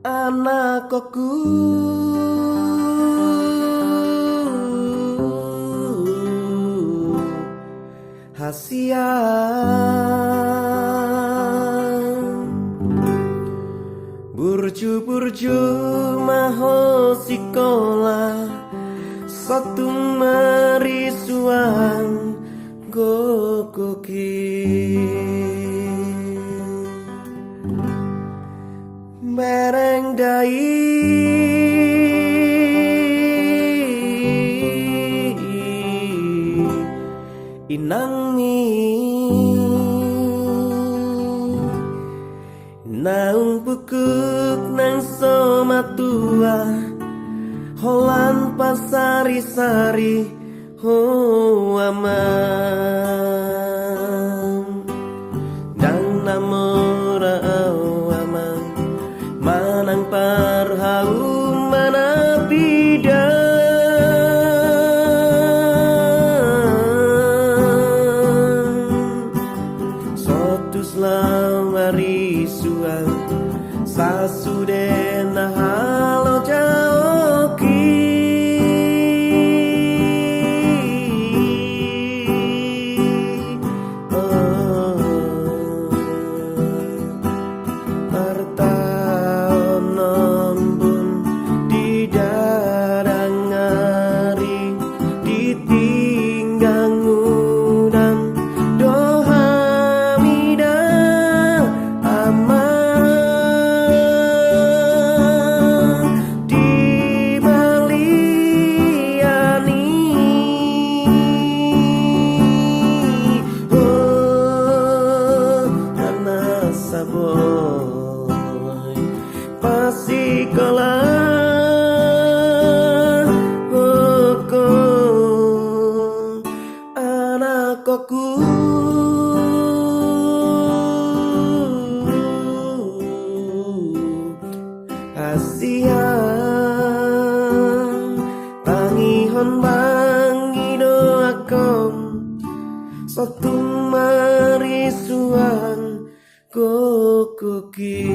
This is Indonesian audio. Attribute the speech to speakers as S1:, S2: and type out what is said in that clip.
S1: Anakku hasian burju-burju maho sikola satu merisuan gogoki bereng dai inangi naung pukuk nang somatua holan pasari-sari ho aman dan namora aman manang parhau mana bidan sotus lawari suang sasudena halo jaoki pasikola koko anakku asian tangihon bangido akom sotung marisuan kokoki